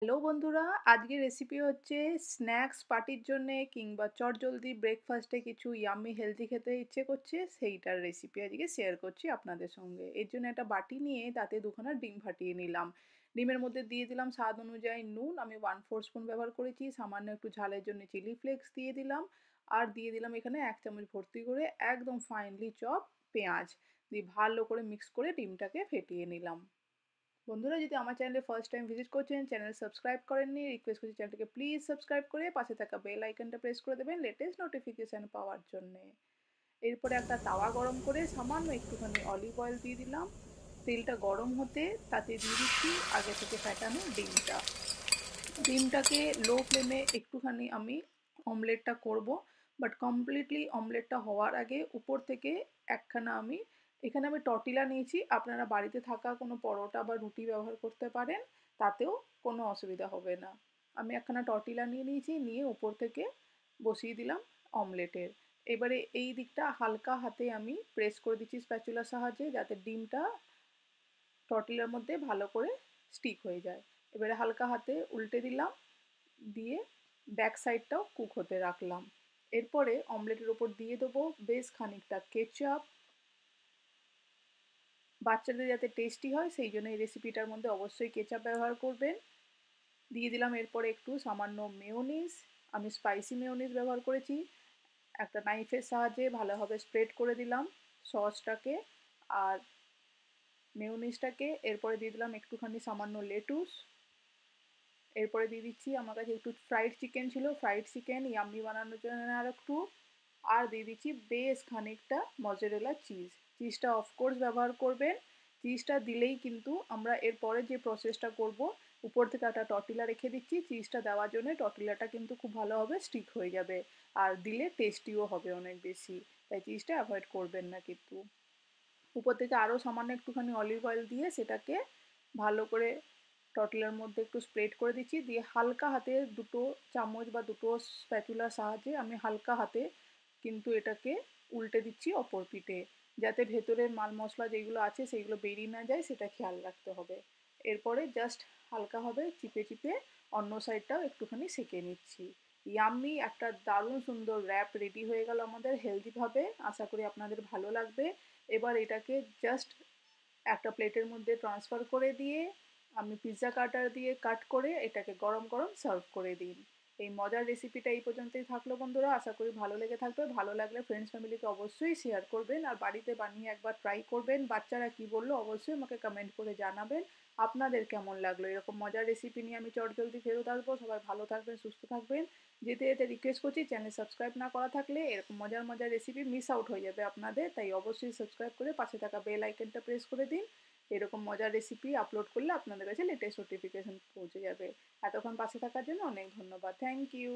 Hello বন্ধুরা, আজকের recipe হচ্ছে স্ন্যাক্স পার্টির জন্যে কিংবা চটজলদি ব্রেকফাস্টে কিছু ইয়াম্মি হেলদি খেতে ইচ্ছে করছে সেইটার রেসিপি আজকে শেয়ার করছি আপনাদের সঙ্গে। এর জন্য একটা বাটি নিয়ে তাতে দুখানা ডিম ফাটিয়ে নিলাম। ডিমের মধ্যে দিয়ে দিলাম স্বাদ অনুযায়ী নুন, আমি 1/4 স্পুন ব্যবহার করেছি, সামান্য একটু ঝালের জন্য চিলি ফ্লেক্স দিয়ে দিলাম, আর দিয়ে দিলাম এখানে 1 চামচ ভর্তি করে একদম ফাইনলি চপ পেঁয়াজ দিয়ে ভালো করে মিক্স করে ডিমটাকে ফেটিয়ে নিলাম। বন্ধুরা, যদি আমার চ্যানেলে ফার্স্ট টাইম ভিজিট করছেন, চ্যানেল সাবস্ক্রাইব করেননি, রিকোয়েস্ট করছি চ্যানেলটাকে প্লিজ সাবস্ক্রাইব করে পাশে থাকা বেল আইকনটা প্রেস করে দেবেন লেটেস্ট নোটিফিকেশান পাওয়ার জন্যে। এরপরে একটা তাওয়া গরম করে সামান্য একটুখানি অলিভ অয়েল দিয়ে দিলাম। তেলটা গরম হতে তাতে দিয়ে দিচ্ছি আগে থেকে ফ্যাটানো ডিমটা। ডিমটাকে লো ফ্লেমে একটুখানি আমি অমলেটটা করব, বাট কমপ্লিটলি অমলেটটা হওয়ার আগে উপর থেকে একখানা এখানে আমি টর্টিলা নিয়েছি, আপনারা বাড়িতে থাকা কোনো পরোটা বা রুটি ব্যবহার করতে পারেন, তাতেও কোনো অসুবিধা হবে না। আমি একখানা টর্টিলা নিয়ে নিয়েছি, নিয়ে উপর থেকে বসিয়ে দিলাম অমলেটের। এবারে এই দিকটা হালকা হাতে আমি প্রেস করে দিচ্ছি স্প্যাচুলার সাহায্যে, যাতে ডিমটা টর্টিলার মধ্যে ভালো করে স্টিক হয়ে যায়। এবারে হালকা হাতে উল্টে দিলাম, দিয়ে ব্যাক সাইডটাও কুক হতে রাখলাম। এরপরে অমলেটের ওপর দিয়ে দেবো বেশ খানিকটা কেচাপ। বাচ্চাদের যাতে টেস্টি হয় সেই জন্য এই রেসিপিটার মধ্যে অবশ্যই কেচাপ ব্যবহার করবেন। দিয়ে দিলাম এরপরে একটু সামান্য মেয়োনিজ, আমি স্পাইসি মেয়োনিজ ব্যবহার করেছি। একটা নাইফের সাহায্যে ভালোভাবে স্প্রেড করে দিলাম সসটাকে আর মেয়োনিজটাকে। এরপরে দিয়ে দিলাম একটুখানি সামান্য লেটুস। এরপরে দিয়ে দিচ্ছি, আমার কাছে একটু ফ্রাইড চিকেন ছিল, ফ্রাইড চিকেন ইয়াম্মি বানানোর জন্য আর একটু, আর দিয়ে দিচ্ছি বেশ খানিকটা মজেরেলা চিজ। চিজটা অফকোর্স ব্যবহার করবেন। চিজটা দিলেই কিন্তু আমরা এরপরে যে প্রসেসটা করব, উপর থেকে একটা টর্টিলা রেখে দিচ্ছি চিজটা দেওয়ার জন্য, টর্টিলাটা কিন্তু খুব ভালোভাবে স্টিক হয়ে যাবে আর দিলে টেস্টিও হবে অনেক বেশি, তাই চিজটা অ্যাভয়েড করবেন না কিন্তু। উপর থেকে আরও সামান্য একটুখানি অলিভ অয়েল দিয়ে সেটাকে ভালো করে টর্টিলার মধ্যে একটু স্প্রেড করে দিচ্ছি, দিয়ে হালকা হাতে দুটো চামচ বা দুটো স্প্যাচুলার সাহায্যে আমি হালকা হাতে কিন্তু এটাকে উল্টে দিচ্ছি অপর পিঠে, যাতে ভেতরের মাল মশলা যেগুলো আছে সেগুলো বেরিয়ে না যায় সেটা খেয়াল রাখতে হবে। এরপরে জাস্ট হালকাভাবে চিপে চিপে অন্য সাইডটাও একটুখানি সেঁকে নিচ্ছি। ইয়াম্মি একটা দারুণ সুন্দর র্যাপ রেডি হয়ে গেল আমাদের হেলদিভাবে, আশা করি আপনাদের ভালো লাগবে। এবার এটাকে জাস্ট একটা প্লেটের মধ্যে ট্রান্সফার করে দিয়ে আমি পিৎজা কাটার দিয়ে কাট করে এটাকে গরম গরম সার্ভ করে দিন। এই মজার রেসিপিটা এই পর্যন্তই থাকলো বন্ধুরা, আশা করি ভালো লেগে থাকবে। ভালো লাগলে ফ্রেন্ডস ফ্যামিলিকে অবশ্যই শেয়ার করবেন আর বাড়িতে বানিয়ে একবার ট্রাই করবেন। বাচ্চারা কি বললো অবশ্যই আমাকে কমেন্ট করে জানাবেন আপনাদের কেমন লাগলো। এরকম মজার রেসিপি নিয়ে আমি চটজলদি ফেরত আসবো। সবাই ভালো থাকবেন, সুস্থ থাকবেন। যেতে যেতে রিকোয়েস্ট করছি, চ্যানেল সাবস্ক্রাইব না করা থাকলে এরকম মজার মজার রেসিপি মিস আউট হয়ে যাবে আপনাদের, তাই অবশ্যই সাবস্ক্রাইব করে পাশে থাকা বেল আইকনটা প্রেস করে দিন। এরকম মজার রেসিপি আপলোড করলে আপনাদের কাছে লেটেস্ট নোটিফিকেশন পৌঁছে যাবে। এতক্ষণ পাশে থাকার জন্য অনেক ধন্যবাদ। Thank you.